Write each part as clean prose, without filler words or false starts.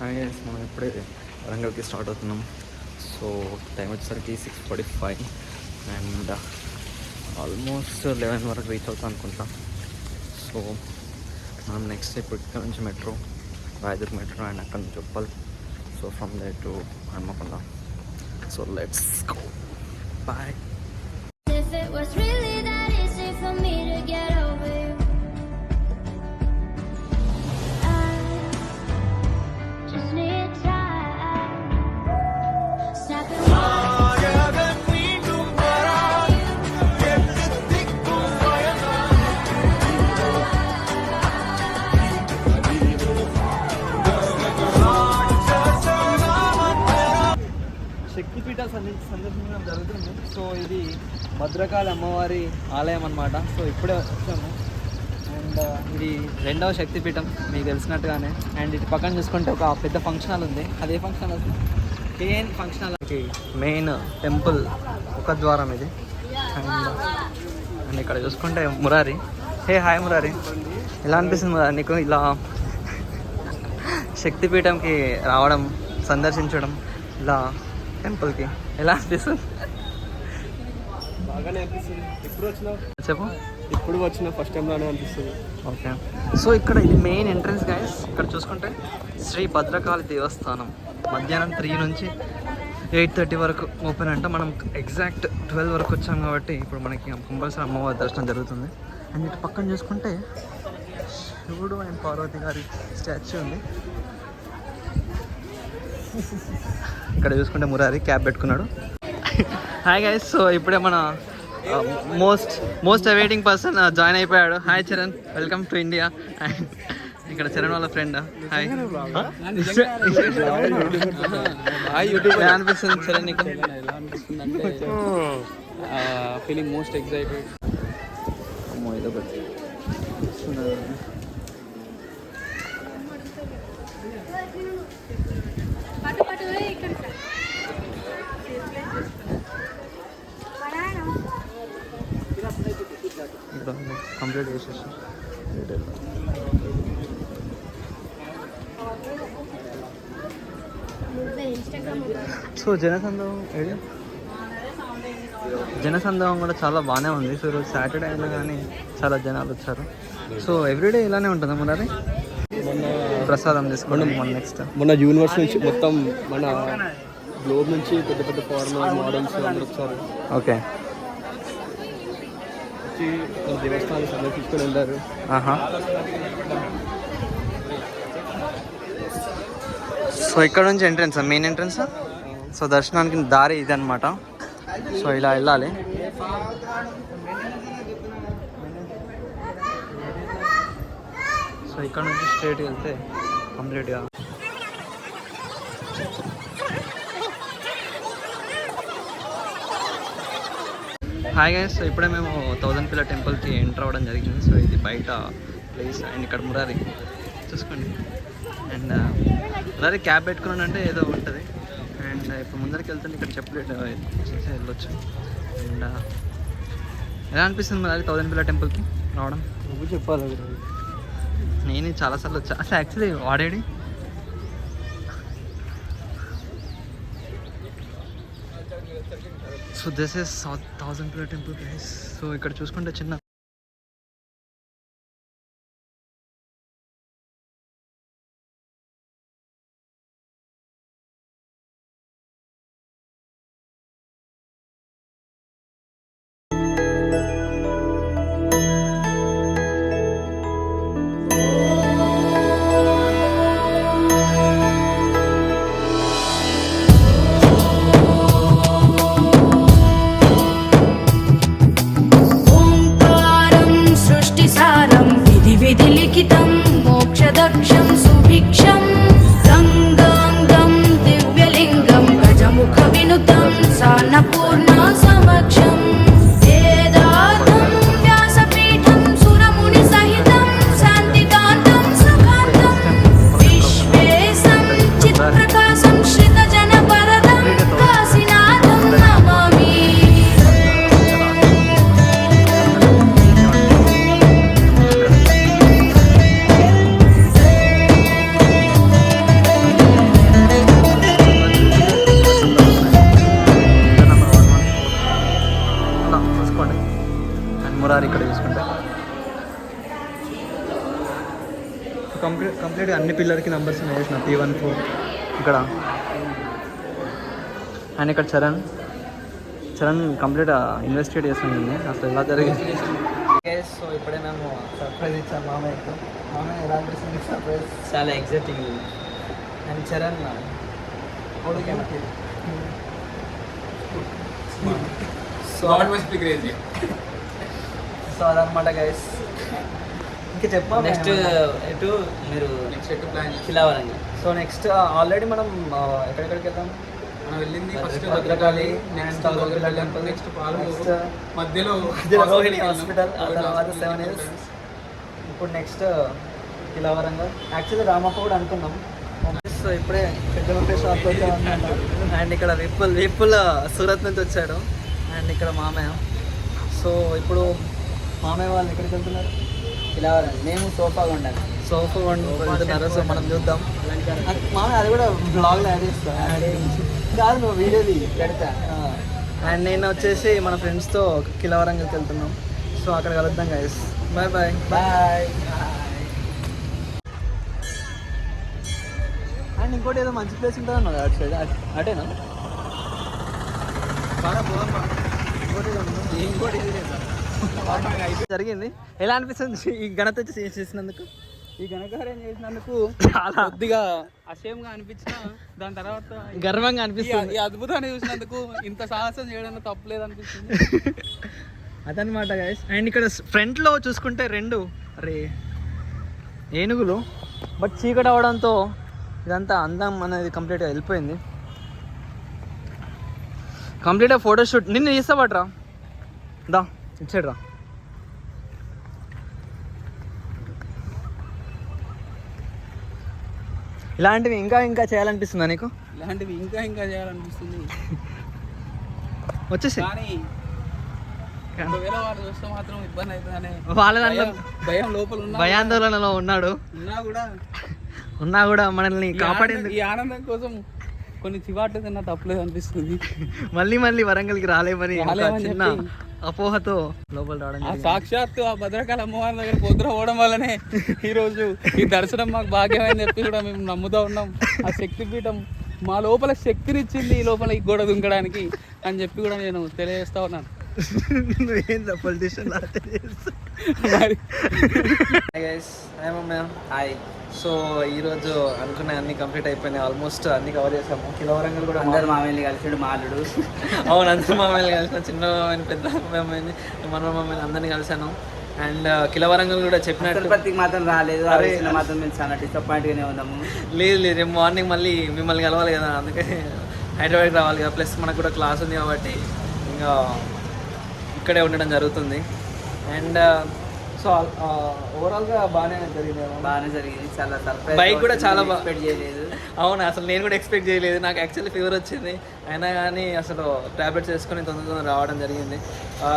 మనం ఇప్పుడే వరంగల్కి స్టార్ట్ అవుతున్నాం. సో టైం వచ్చేసరికి 6:45 అండ్ ఆల్మోస్ట్ 11 వరకు రీచ్ అవుతాం అనుకుంటా. సో మనం నెక్స్ట్ ఇప్పుడు ఇక్కడ నుంచి మెట్రో, రాయదుర్గ్ మెట్రో అండ్ అక్కడ నుంచి Uppal. So from there to Hanamkonda. So let's go. Bye. శక్తిపీఠ సందర్శించడం జరుగుతుంది. సో ఇది భద్రకాళి అమ్మవారి ఆలయం అన్నమాట. సో ఇప్పుడే వచ్చాము. అండ్ ఇది 2వ శక్తిపీఠం మీకు తెలిసినట్టుగానే. అండ్ ఇటు పక్కన చూసుకుంటే ఒక పెద్ద ఫంక్షన్ హాల్ ఉంది. అదే ఫంక్షన్ హాల్ కేఎన్ ఫంక్షన్ హాల్కి మెయిన్ టెంపుల్ ఒక ద్వారం ఇది. అండ్ ఇక్కడ చూసుకుంటే మురారి. హాయ్ మురారి, ఎలా అనిపిస్తుంది మురారి నీకు ఇలా శక్తిపీఠంకి రావడం, సందర్శించడం, ఇలా టెంపుల్కి ఎలా అనిపిస్తుంది? బాగానే అనిపిస్తుంది. ఎప్పుడు వచ్చినావు? చెప్పు. ఇప్పుడు వచ్చిన ఫస్ట్ టైంలోనే అనిపిస్తుంది. ఓకే. సో ఇక్కడ ఇది మెయిన్ ఎంట్రన్స్ గైస్. ఇక్కడ చూసుకుంటే శ్రీ భద్రకాళి దేవస్థానం మధ్యాహ్నం 3 నుంచి 8:30 వరకు ఓపెన్ అంట. మనం ఎగ్జాక్ట్ 12 వరకు వచ్చాం కాబట్టి ఇప్పుడు మనకి కంపల్సరీ అమ్మవారి దర్శనం జరుగుతుంది. అండ్ ఇటు పక్కన చూసుకుంటే శివుడు అండ్ పార్వతి గారి స్టాచ్యూ ఉంది. ఇక్కడ చూసుకుంటే మురారి క్యాప్ పెట్టుకున్నాడు. Hi guys. సో ఇప్పుడే మన మోస్ట్ అవైటింగ్ పర్సన్ జాయిన్ అయిపోయాడు. Hi Charan, welcome to India. And ఇక్కడ చరణ్ వాళ్ళ ఫ్రెండ్. హాయ్. ఎలా అనిపిస్తుంది చరణ్ నీకు? Feeling most excited. అమ్మో ఇదొకటి కంప్లీట్ చేసేసి. సో జనసందోహం కూడా చాలా బాగానే ఉంది. సో ఈరోజు సాటర్డే అయినా కానీ చాలా జనాలు వచ్చారు. సో ఎవ్రీడే ఇలానే ఉంటుందా మరి? ప్రసాదం తీసుకోవడం మొన్న యూనివర్స్ నుంచి మొత్తం మన గ్లోబ్ నుంచి పెద్ద పెద్ద ఫారెన్ మోడల్స్ అందరూ వచ్చారు. ఓకే. వచ్చి దేవస్థానాన్ని సందర్శించుకొని వెళ్ళారు. సో ఇక్కడ నుంచి ఎంట్రన్స్, మెయిన్ ఎంట్రన్స్. సో దర్శనానికి దారి ఇది అనమాట. సో ఇలా వెళ్ళాలి. సో ఇక్కడ నుంచి స్ట్రైట్ వెళ్తే కంప్లీట్గా హాయ్ గైస్. సో ఇప్పుడే మేము 1000 పిల్లర్ టెంపుల్కి ఎంటర్ అవ్వడం జరిగింది. సో ఇది బయట ప్లేస్. అండ్ ఇక్కడ మురారి చూసుకోండి. అండ్ మురారి క్యాబ్ పెట్టుకున్నానంటే ఏదో ఉంటుంది. అండ్ ఇప్పుడు ముందరికి వెళ్తే ఇక్కడ చెప్పులు చేసి వెళ్ళొచ్చు. అండ్ ఎలా అనిపిస్తుంది మురారి 1000 పిల్లర్ టెంపుల్కి రావడం? నువ్వు చెప్పాలి. నేను చాలాసార్లు వచ్చా. అసలు యాక్చువల్లీ వాడేడి. So this is 1000 pillar temple place. So ఇక్కడ చూసుకుంటే చిన్న కంప్లీట్ అన్ని పిల్లర్కి నెంబర్స్ వేసిన P14 ఇక్కడ. అండ్ ఇక్కడ చరణ్ కంప్లీట్ ఇన్వెస్టిగేట్ చేస్తుంది అసలు ఎలా జరిగింది. సో ఇప్పుడే మేము సర్ప్రైజ్ ఇచ్చాం మామయ్యకు. మామయ్య ఎలా అనిపిస్తుంది సర్ప్రైజ్? చాలా ఎగ్జైటింగ్. అండ్ చరణ్ సో అదనమాట గైస్. ఇంకా చెప్పాలి నెక్స్ట్ ఎటు మీరు నెక్స్ట్ ఎటు ప్లాన్ కిలావరంగా. సో నెక్స్ట్ ఆల్రెడీ మనం ఎక్కడెక్కడికి వెళ్దాం? మనం వెళ్ళింది ఫస్ట్ భద్రకాళి, నెక్స్ట్ పాలమూరు, మధ్యలో రోహిణి హాస్పిటల్, ఆ తర్వాత 7 Hills. ఇప్పుడు నెక్స్ట్ కిలావరంగా. యాక్చువల్లీ రామప్ప కూడా అనుకున్నాం. సో ఇప్పుడే పెద్ద షాప్ వచ్చామన్నమాట. అండ్ ఇక్కడ విప్పుల్ సూరత్ నుంచి వచ్చాడు. అండ్ ఇక్కడ మామయ్య. సో ఇప్పుడు మామయ్య వాళ్ళు ఎక్కడికి వెళ్తున్నారు? కిలావరం. మేము సోఫా కొండాను. సోఫా వెళ్తున్నారు. సో మనం చూద్దాం. మామయ్య అది కూడా బ్లాగ్లో యాడ్ చేస్తా. కాదు నువ్వు వీడియోది పెడతా. అండ్ నేను వచ్చేసి మన ఫ్రెండ్స్తో కిలావరంగల్కి వెళ్తున్నాం. సో అక్కడ కలుద్దాం guys. Bye bye bye. And ఇంకోటి ఏదో మంచి ప్లేస్ ఉంటుంది అన్నది అటు సైడ్. అటేనా? ఇంకోటి జరిగింది. ఎలా అనిపిస్తుంది ఈ ఘనత చేసినందుకు? ఈ ఘనకార్యం చేసినందుకు చాలా కొద్దిగా అసహ్యంగా అనిపించిన, దాని తర్వాత గర్వంగా అనిపిస్తుంది. ఈ అద్భుతాన్ని చూసినందుకు ఇంత సాహసం చేయడం తప్పలేదు అనిపిస్తుంది. అదనమాట గైస్. అండ్ ఇక్కడ ఫ్రంట్లో చూసుకుంటే 2 ఏనుగులు. బట్ చీకటి అవడంతో ఇదంతా అందం అనేది కంప్లీట్గా వెళ్ళిపోయింది. కంప్లీట్గా ఫోటోషూట్ నిన్ను తీస్తాబట్రా. దా ఇచ్చాడు రా. ఇలాంటివి ఇంకా చేయాలనిపిస్తుందా నీకు? ఇలాంటివి ఇంకా చేయాలనిపిస్తుంది. వచ్చేసి కానీ ఒకవేళ వాడు చూస్తే మాత్రం ఇబ్బంది అవుతుందనే వాళ్ళ భయం లోపల భయాందోళనలో ఉన్నాడు. ఉన్నా కూడా మనల్ని కాపాడేందుకు ఈ ఆనందం కోసం కొన్ని చివాట్లు తిన్నా తప్పలేదు అనిపిస్తుంది. మళ్ళీ వరంగల్కి రాలేమని చిన్న అపోహతో లోపల రావడం. సాక్షాత్తు ఆ భద్రకాళి అమ్మవారి దగ్గర పొద్దున పోవడం వల్లనే ఈరోజు ఈ దర్శనం మాకు భాగ్యమని చెప్పి కూడా మేము నమ్ముతూ ఉన్నాం. ఆ శక్తిపీఠం మా లోపల శక్తినిచ్చింది ఈ లోపల ఈ గోడ దుంకడానికి అని చెప్పి కూడా నేను తెలియజేస్తా ఉన్నాను. Politician hi. సో ఈరోజు అనుకునే అన్ని కంప్లీట్ అయిపోయినాయి. ఆల్మోస్ట్ అన్ని కవర్ చేసాము. కిలవరంగల్ కూడా అందరు మామయ్యని కలిసాడు మాలుడు. అవును, అందరు మామయ్యని కలిసాను. చిన్న మామయ్యని, పెద్ద మామయ్యని, మన మామయ్యని అందరినీ కలిసాను. అండ్ కిలవరంగల్ కూడా చెప్పినట్టు ప్రతికి మాత్రం రాలేదు. మాత్రం మేము చాలా డిసప్పాయింట్గానే ఉన్నాము. లేదు రేపు మార్నింగ్ మళ్ళీ మిమ్మల్ని కలవాలి కదా, అందుకే హైదరాబాద్కి రావాలి కదా. ప్లస్ మనకు కూడా క్లాస్ ఉంది కాబట్టి ఇంకా ఇక్కడే ఉండడం జరుగుతుంది. అండ్ సో ఓవరాల్గా బాగానే జరిగింది. చాలా సర్ప్రైజ్. బైక్ కూడా చాలా ఎక్స్పెక్ట్ చేయలేదు. అవును, అసలు నేను కూడా ఎక్స్పెక్ట్ చేయలేదు. నాకు యాక్చువల్లీ ఫీవర్ వచ్చింది, అయినా కానీ అసలు ట్యాబ్లెట్స్ వేసుకొని తొందర రావడం జరిగింది.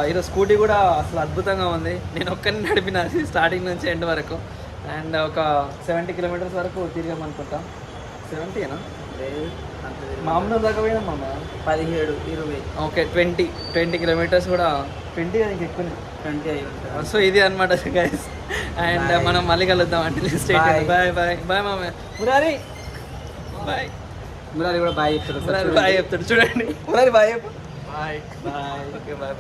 ఈరోజు స్కూటీ కూడా అసలు అద్భుతంగా ఉంది. నేను ఒక్కరిని నడిపినది స్టార్టింగ్ నుంచి ఎండ్ వరకు. అండ్ ఒక 70 kilometers వరకు తిరిగామనుకుంటా. 70ఏనా? మామూలు దాకా పోయినా మామ 17-20. ఓకే, 20 kilometers కూడా. 20 అది ఎక్కువ. 20 అయి ఉంటుంది. సో ఇది అనమాట గైస్. అండ్ మనం మళ్ళీ కలుద్దాం అంటే స్టేట్. బాయ్ మామ. మురారి బాయ్. మురారి కూడా బాయ్ చెప్తాడు. మురారి బాయ్ చెప్తాడు చూడండి. మురారి బాయ్ చెప్పు. బాయ్. Okay bye.